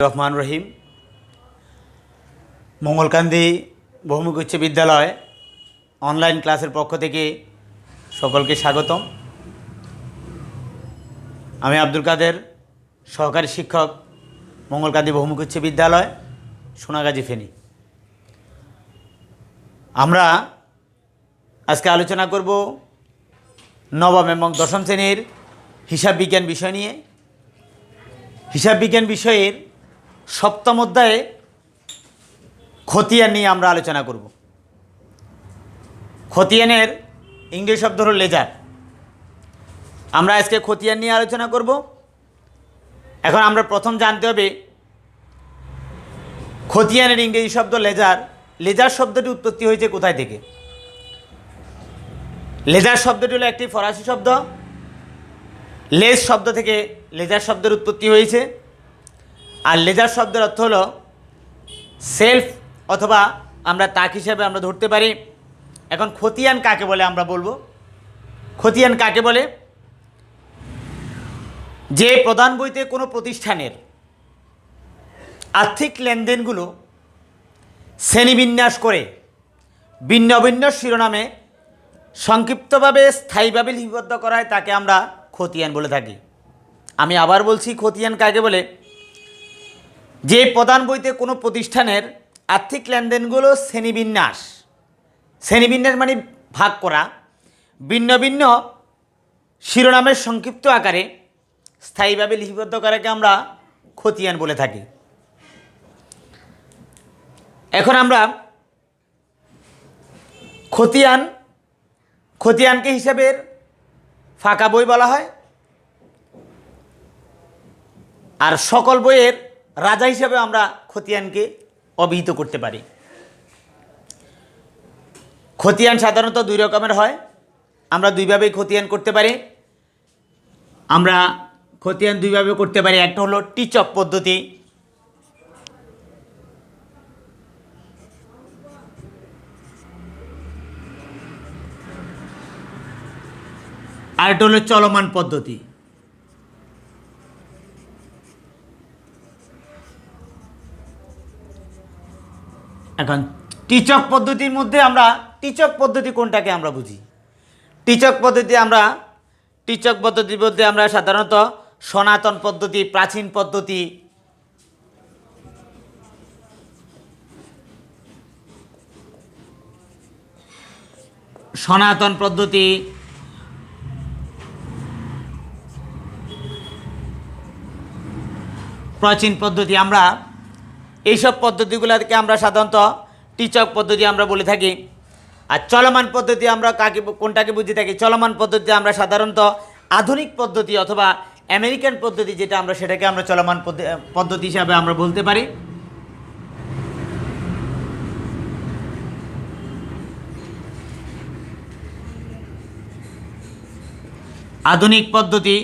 রহমান রহিম মঙ্গলকান্দি বহুমুখী উচ্চ বিদ্যালয় অনলাইন ক্লাসের পক্ষ থেকে সকলকে স্বাগতম। আমি আব্দুল কাদের, সহকারী শিক্ষক, মঙ্গলকান্দি বহুমুখী উচ্চ বিদ্যালয়, সোনাগাজী, ফেনী। আমরা আজকে আলোচনা করব নবম এবং দশম শ্রেণীর হিসাব বিজ্ঞান বিষয় নিয়ে। হিসাব বিজ্ঞান বিষয়ের সপ্তম অধ্যায়ে খতিয়ান নিয়ে আমরা আলোচনা করব। খতিয়ানের ইংরেজি শব্দ হল লেজার। আমরা আজকে খতিয়ান নিয়ে আলোচনা করব। এখন আমরা প্রথম জানতে হবে খতিয়ানের ইংরেজি শব্দ লেজার। লেজার শব্দটি উৎপত্তি হয়েছে কোথায় থেকে? লেজার শব্দটি হলো একটি ফরাসি শব্দ। লেজ শব্দ থেকে লেজার শব্দের উৎপত্তি হয়েছে। আর লেজার শব্দের অর্থ হলো সেলফ অথবা আমরা তাক হিসাবে আমরা ধরতে পারি। এখন খতিয়ান কাকে বলে আমরা বলবো। খতিয়ান কাকে বলে? যে প্রধান বইতে কোনো প্রতিষ্ঠানের আর্থিক লেনদেনগুলো শ্রেণীবিন্যাস করে ভিন্ন ভিন্ন শিরোনামে সংক্ষিপ্তভাবে স্থায়ীভাবে লিপিবদ্ধ করা হয় তাকে আমরা খতিয়ান বলে থাকি। আমি আবার বলছি, খতিয়ান কাকে বলে? যে প্রধান বইতে কোনো প্রতিষ্ঠানের আর্থিক লেনদেনগুলো শ্রেণীবিন্যাস মানে ভাগ করা, ভিন্ন ভিন্ন শিরোনামের সংক্ষিপ্ত আকারে স্থায়ীভাবে লিপিবদ্ধ করাকে আমরা খতিয়ান বলে থাকি। এখন আমরা খতিয়ানকে হিসাবের ফাঁকা বই বলা হয়, আর সকল বইয়ের রাজা হিসাবে আমরা খতিয়ানকে অভিহিত করতে পারি। খতিয়ান সাধারণত দুই রকমের হয়। আমরা দুইভাবেই খতিয়ান করতে পারি। আমরা খতিয়ান দুইভাবে করতে পারি। একটা হলো টিচক পদ্ধতি, আর একটা হলো চলমান পদ্ধতি। এখন টিচক পদ্ধতির মধ্যে আমরা টিচক পদ্ধতি কোনটাকে আমরা বুঝি? টিচক পদ্ধতির মধ্যে আমরা সাধারণত সনাতন পদ্ধতি, প্রাচীন পদ্ধতি, প্রাচীন পদ্ধতি, আমরা এইসব পদ্ধতিগুলোকে আমরা সাধারণত টিচক পদ্ধতি আমরা বলে থাকি। আর চলমান পদ্ধতি আমরা কোনটাকে বুঝে থাকি? চলমান পদ্ধতি আমরা সাধারণত আধুনিক পদ্ধতি অথবা আমেরিকান পদ্ধতি যেটা আমরা সেটাকে আমরা চলমান পদ্ধতি হিসাবে আমরা বলতে পারি। আধুনিক পদ্ধতি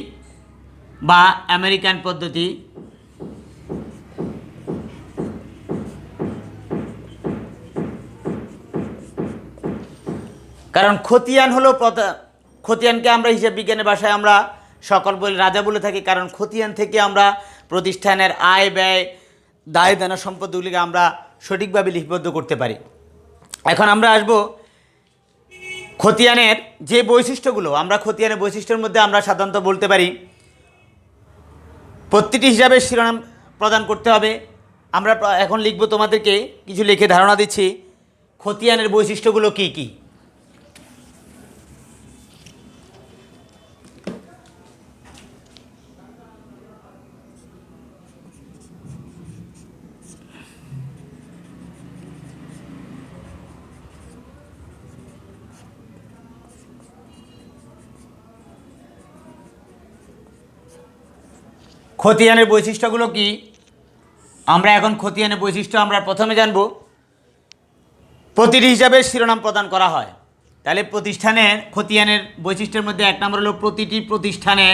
বা আমেরিকান পদ্ধতি। কারণ খতিয়ানকে আমরা হিসাব বিজ্ঞানের ভাষায় আমরা সকল বই রাজা বলে থাকি। কারণ খতিয়ান থেকে আমরা প্রতিষ্ঠানের আয় ব্যয়, দায় দেনা সম্পদগুলিকে আমরা সঠিকভাবে লিপিবদ্ধ করতে পারি। এখন আমরা আসব খতিয়ানের যে বৈশিষ্ট্যগুলো। আমরা খতিয়ানের বৈশিষ্ট্যের মধ্যে আমরা সাধারণত বলতে পারি প্রতিটি হিসাবের শিরোনাম প্রদান করতে হবে। আমরা এখন লিখব, তোমাদেরকে কিছু লিখে ধারণা দিচ্ছি খতিয়ানের বৈশিষ্ট্যগুলো কি কি। খতিয়ানের বৈশিষ্ট্যগুলো কি? আমরা এখন খতিয়ানের বৈশিষ্ট্য আমরা প্রথমে জানব। প্রতিটি হিসাবের শিরোনাম প্রদান করা হয়। তাহলে প্রতিষ্ঠানের খতিয়ানের বৈশিষ্ট্যের মধ্যে এক নম্বর হলো প্রতিটি প্রতিষ্ঠানে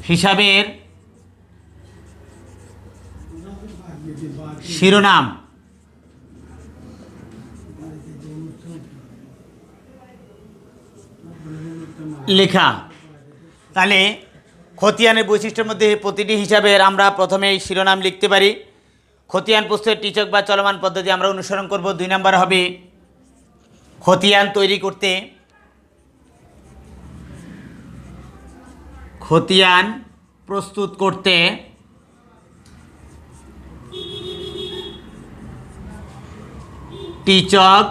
হিসাবের শিরোনাম লেখা। তাহলে খতিয়ানের বৈশিষ্ট্যের মধ্যে প্রতিটি হিসাবের আমরা প্রথমেই শিরোনাম লিখতে পারি। খতিয়ান প্রস্তুতের টিচক বা চলমান পদ্ধতি আমরা অনুসরণ করব। 2 নম্বর হবে খতিয়ান তৈরি করতে, খতিয়ান প্রস্তুত করতে টিচক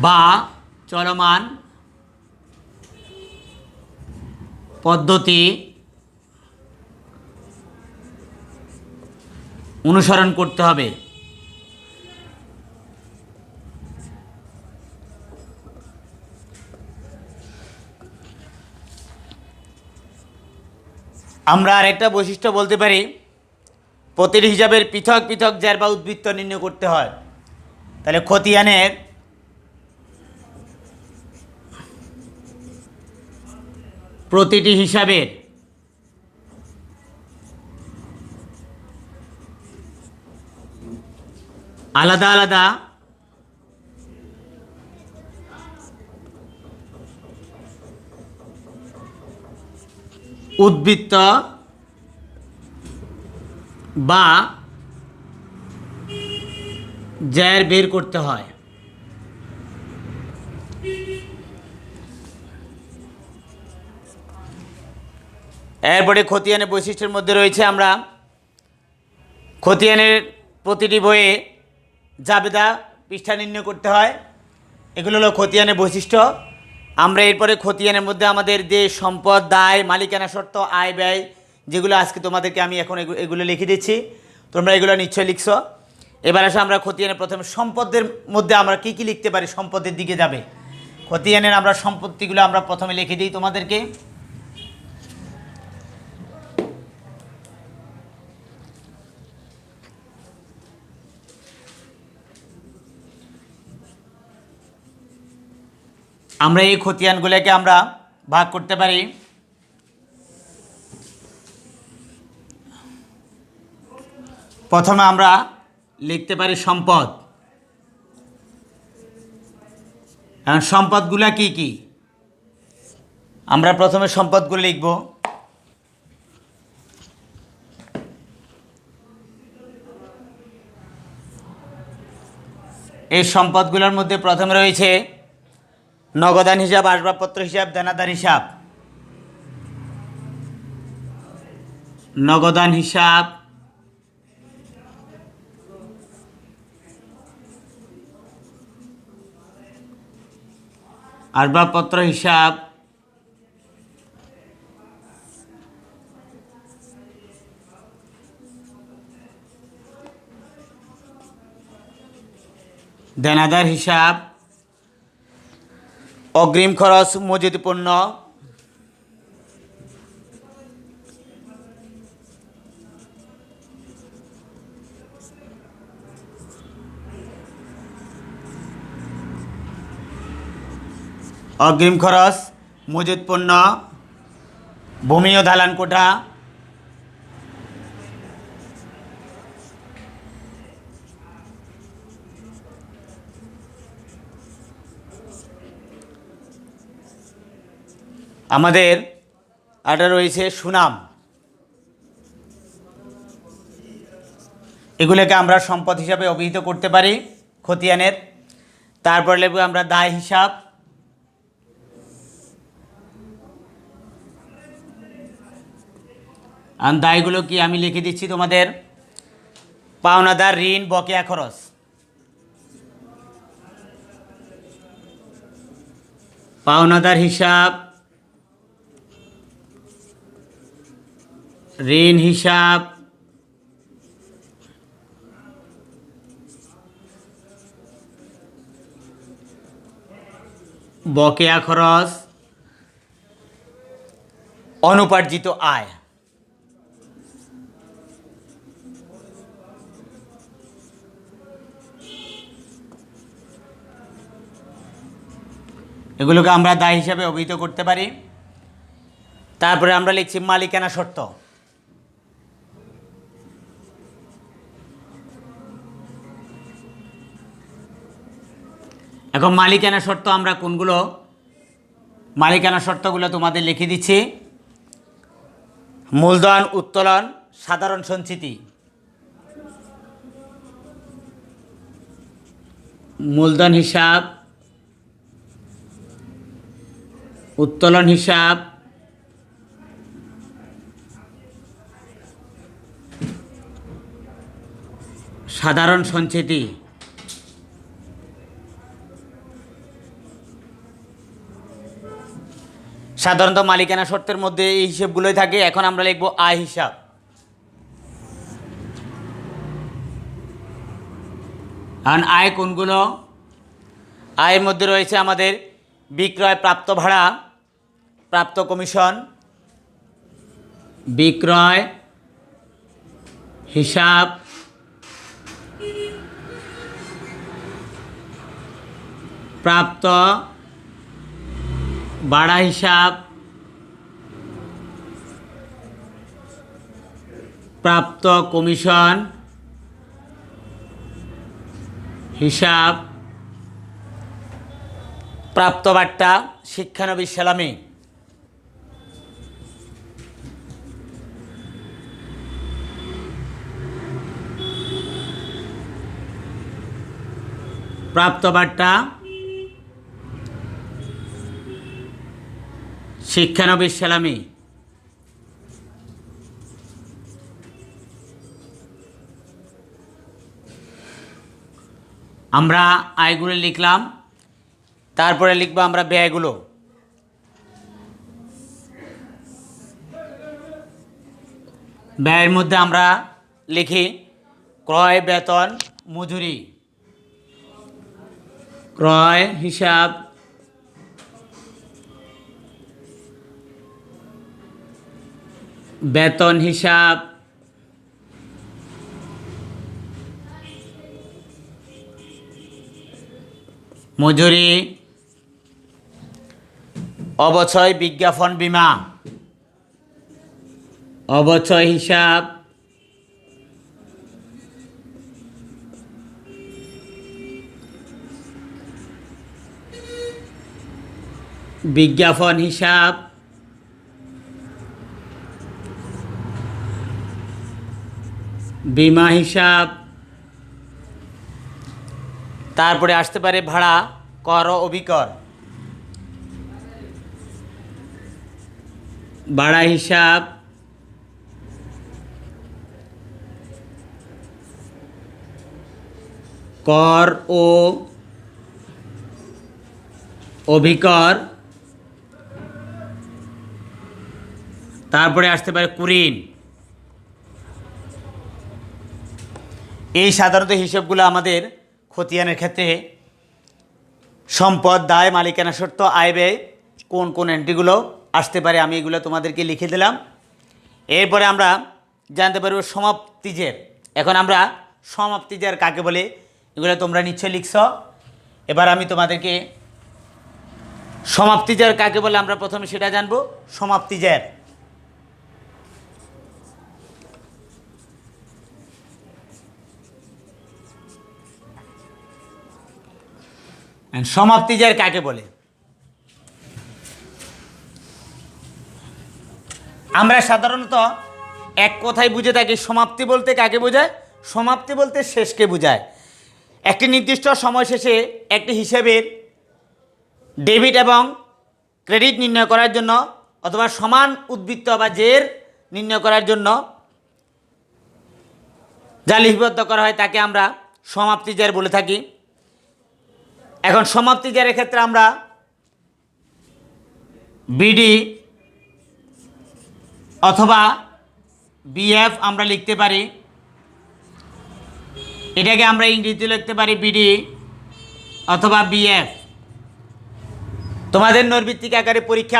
বা চলমান পদ্ধতি অনুসরণ করতে হবে। আমরা আরেকটা বৈশিষ্ট্য বলতে পারি, প্রতিটি হিসাবের পৃথক পৃথক জ্যার বা উদ্বৃত্ত নির্ণয় করতে হয়। তাহলে খতিয়ানের প্রতিটি হিসাবের আলাদা আলাদা উদ্বৃত্ত বা জ্যার বের করতে হয়। এরপরে খতিয়ানের বৈশিষ্ট্যের মধ্যে রয়েছে, আমরা খতিয়ানের প্রতিটি বইয়ে জাবেদা পৃষ্ঠা নির্ণয় করতে হয়। এগুলো হলো খতিয়ানের বৈশিষ্ট্য। আমরা এরপরে খতিয়ানের মধ্যে আমাদের যে সম্পদ, দায়, মালিকানা শর্ত, আয় ব্যয়, যেগুলো আজকে তোমাদেরকে আমি এখন এগুলো লিখে দিচ্ছি, তোমরা এগুলো নিশ্চয়ই লিখছো। এবার আসে আমরা খতিয়ানের প্রথমে সম্পদের মধ্যে আমরা কি কি লিখতে পারি, সম্পদের দিকে যাবে। খতিয়ানের আমরা সম্পত্তিগুলো আমরা প্রথমে লিখে দিই তোমাদেরকে। আমরা এই খতিয়ানগুলোকে আমরা ভাগ করতে পারি। প্রথমে আমরা লিখতে পারি সম্পদ। এখন সম্পদগুলো কি কি, আমরা প্রথমে সম্পদগুলো লিখব। এই সম্পদগুলোর মধ্যে প্রথমে রয়েছে নগদান হিসাব, আসবাবপত্র হিসাব, দেনাদার হিসাব। নগদান হিসাব, আসবাবপত্র হিসাব, দেনাদার হিসাব, অগ্রিম খরচ, মজুত পণ্য, অগ্রিম খরচ, মজুত পণ্য, ভূমি ও দালান কোঠা, আমাদের এটা রয়েছে সুনাম। এগুলোকে আমরা সম্পদ হিসাবে অভিহিত করতে পারি খতিয়ানের। তারপর লিখব আমরা দায় হিসাব, আর দায়গুলো কি আমি লিখে দিচ্ছি তোমাদের। পাওনাদার, ঋণ, বকেয়া খরচ। পাওনাদার হিসাব, ঋণ হিসাব, বকেয়া খরচ, অনুপার্জিত আয়। এগুলোকে আমরা দায় হিসাবে অভিহিত করতে পারি। তারপরে আমরা লিখছি মালিকানা শর্ত। এখন মালিকানা শর্ত আমরা কোনগুলো মালিকানা শর্তগুলো তোমাদের লিখে দিচ্ছি। মূলধন উত্তোলন, সাধারণ সঞ্চিতি। মূলধন হিসাব, উত্তোলন হিসাব, সাধারণ সঞ্চিতি। সাধারণত মালিকানা শর্তের মধ্যে এই হিসেবগুলোই থাকে। এখন আমরা লিখব আয় হিসাব। কারণ আয় কোনগুলো? আয়ের মধ্যে রয়েছে আমাদের বিক্রয় প্রাপ্ত ভাড়া, প্রাপ্ত কমিশন, বিক্রয় হিসাব, প্রাপ্ত ভাড়া হিসাব, প্রাপ্ত কমিশন হিসাব, প্রাপ্ত বাট্টা, শিক্ষানবিশ সালামি। প্রাপ্ত বাট্টা, শিক্ষানবিশ সালামি। আমরা আয়গুলো লিখলাম, তারপরে লিখবো আমরা ব্যয়গুলো। ব্যয়ের মধ্যে আমরা লিখি ক্রয়, বেতন, মজুরি। ক্রয় হিসাব, বেতন হিসাব, মজুরি, অবচয়, বিজ্ঞাপন, বীমা। অবচয় হিসাব, বিজ্ঞাপন হিসাব, বীমা হিসাব। তারপরে আসতে পারে ভাড়া, কর ও অভিকর। ভাড়া হিসাব, কর ও অভিকর। তারপরে আসতে পারে কুরিন। এই সাধারণত হিসেবগুলো আমাদের খতিয়ানের ক্ষেত্রে সম্পদ, দায়, মালিকানা শর্ত, আয় ব্যয় কোন কোন এন্ট্রিগুলো আসতে পারে আমি এগুলো তোমাদেরকে লিখে দিলাম। এরপরে আমরা জানতে পারব সমাপ্তিজের। এখন আমরা সমাপ্তিজের কাকে বলে এগুলো তোমরা নিশ্চয়ই লিখছ। এবার আমি তোমাদেরকে সমাপ্তিজের কাকে বলে আমরা প্রথমে সেটা জানবো। সমাপ্তিজের সমাপ্তিজের কাকে বলে? আমরা সাধারণত এক কথায় বুঝে থাকি সমাপ্তি বলতে কাকে বোঝায়? সমাপ্তি বলতে শেষকে বোঝায়। একটি নির্দিষ্ট সময় শেষে একটি হিসেবের ডেবিট এবং ক্রেডিট নির্ণয় করার জন্য অথবা সমান উদ্বৃত্ত বা জের নির্ণয় করার জন্য যা লিপিবদ্ধ করা হয় তাকে আমরা সমাপ্তি জের বলে থাকি। এখন সমাপ্তি জেরের ক্ষেত্রে আমরা বিডি অথবা বিএফ আমরা লিখতে পারি। এটাকে আমরা ইংরেজিতে লিখতে পারি বিডি অথবা বিএফ। তোমাদের নৈর্ভিত্তিক আকারে পরীক্ষা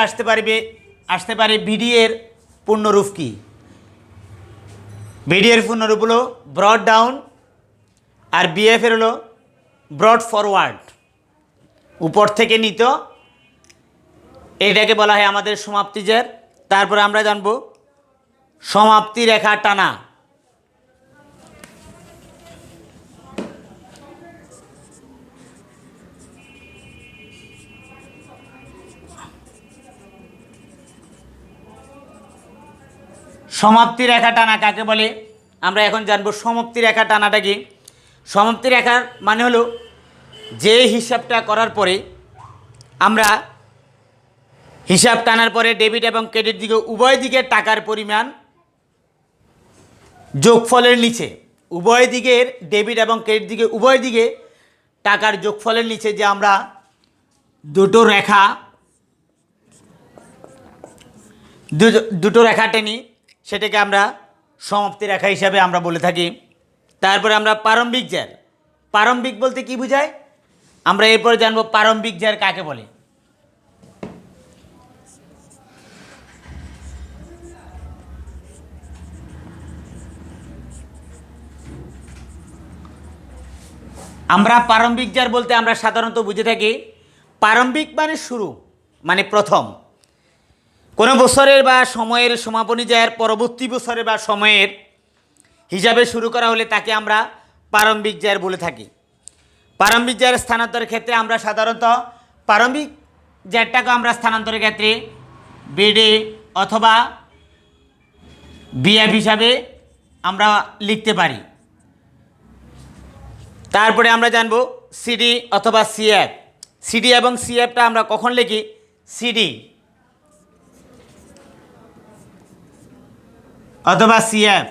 আসতে পারে বিডি এর পূর্ণরূপ কি? বিডি এর পূর্ণরূপ হলো ব্রড ডাউন, আর বিএফ এর হলো ব্রড ফরওয়ার্ড, উপর থেকে নিত। এটাকে বলা হয় আমাদের সমাপ্তি জের। তারপরে আমরা জানব সমাপ্তি রেখা টানা। সমাপ্তি রেখা টানা কাকে বলে? আমরা এখন জানবো সমাপ্তি রেখা টানাটা কি। সমাপ্তি রেখার মানে হলো যে হিসাবটা করার পরে আমরা হিসাব টানার পরে ডেবিট এবং ক্রেডিট দিকে উভয় দিকে টাকার পরিমাণ যোগফলের নিচে, উভয় দিকের ডেবিট এবং ক্রেডিট দিকে উভয় দিকে টাকার যোগফলের নিচে যে আমরা দুটো রেখা টেনি সেটাকে আমরা সমাপ্তি রেখা হিসাবে আমরা বলে থাকি। তারপরে আমরা প্রারম্ভিক জ্যার। প্রারম্ভিক বলতে কি বোঝায় আমরা এরপর জানবো প্রারম্ভিক জ্যার কাকে বলে। আমরা প্রারম্ভিক জ্যার বলতে আমরা সাধারণত বুঝে থাকি প্রারম্ভিক মানে শুরু, মানে প্রথম। কোনো বছরের বা সময়ের সমাপনী জ্যার পরবর্তী বছরের বা সময়ের হিসাবে শুরু করা হলে তাকে আমরা প্রারম্ভিক জ্যার বলে থাকি। প্রারম্ভিক জ্যার স্থানান্তরের ক্ষেত্রে আমরা সাধারণত প্রারম্ভিক জ্যারটাকে আমরা স্থানান্তরের ক্ষেত্রে বিডি অথবা বিএফ হিসাবে আমরা লিখতে পারি। তারপরে আমরা জানবো সিডি অথবা সিএফ। সিডি এবং সিএফটা আমরা কখন লিখি? সিডি অথবা সিএফ।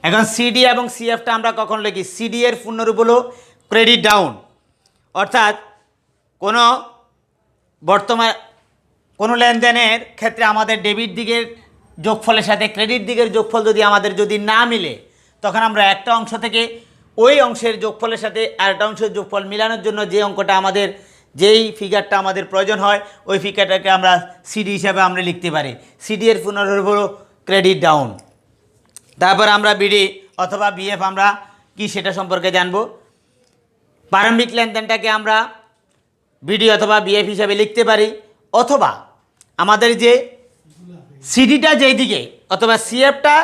এখন সিডি এবং সিএফটা আমরা কখন লিখি? সিডি এর পূর্ণরূপ হলো ক্রেডিট ডাউন, অর্থাৎ কোনো লেনদেনের ক্ষেত্রে আমাদের ডেবিট দিকের যোগফলের সাথে ক্রেডিট দিকের যোগফল যদি না মিলে, তখন আমরা একটা অংশ থেকে ওই অংশের যোগফলের সাথে আরেকটা অংশের যোগফল মিলানোর জন্য যেই ফিগারটা আমাদের প্রয়োজন হয় ওই ফিগারটাকে আমরা সিডি হিসাবে আমরা লিখতে পারি। সিডি এর পূর্ণরূপ হলো ক্রেডিট ডাউন। তারপর আমরা বিডি অথবা বিএফ আমরা কি সেটা সম্পর্কে জানব। প্রারম্ভিক লেনদেনটাকে আমরা বিডি অথবা বিএফ হিসাবে লিখতে পারি, অথবা আমাদের যে সিডিটা যেই দিকে অথবা সিএফটা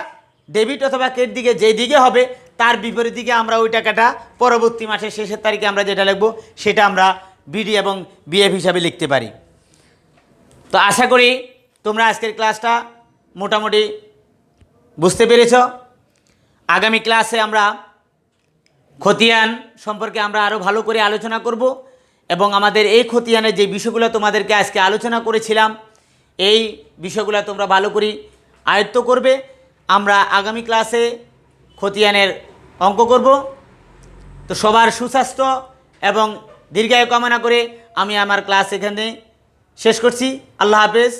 ডেবিট অথবা ক্রেডিট দিকে যেই দিকে হবে তার বিপরীত দিকে আমরা ওই টাকাটা পরবর্তী মাসের শেষের তারিখে আমরা যেটা লিখব সেটা আমরা বিডি এবং বিএফ হিসাবে লিখতে পারি। তো আশা করি তোমরা আজকের ক্লাসটা মোটামুটি বুঝতে পেরেছ। আগামী ক্লাসে আমরা খতিয়ান সম্পর্কে আমরা আরও ভালো করে আলোচনা করব এবং আমাদের এই খতিয়ানের যে বিষয়গুলো তোমাদেরকে আজকে আলোচনা করেছিলাম এই বিষয়গুলো তোমরা ভালো করে আয়ত্ত করবে। আমরা আগামী ক্লাসে খতিয়ানের অঙ্ক করব। তো সবার সুস্বাস্থ্য এবং দীর্ঘায়ু কামনা করে আমি আমার ক্লাস এখানে শেষ করছি। আল্লাহ হাফেজ।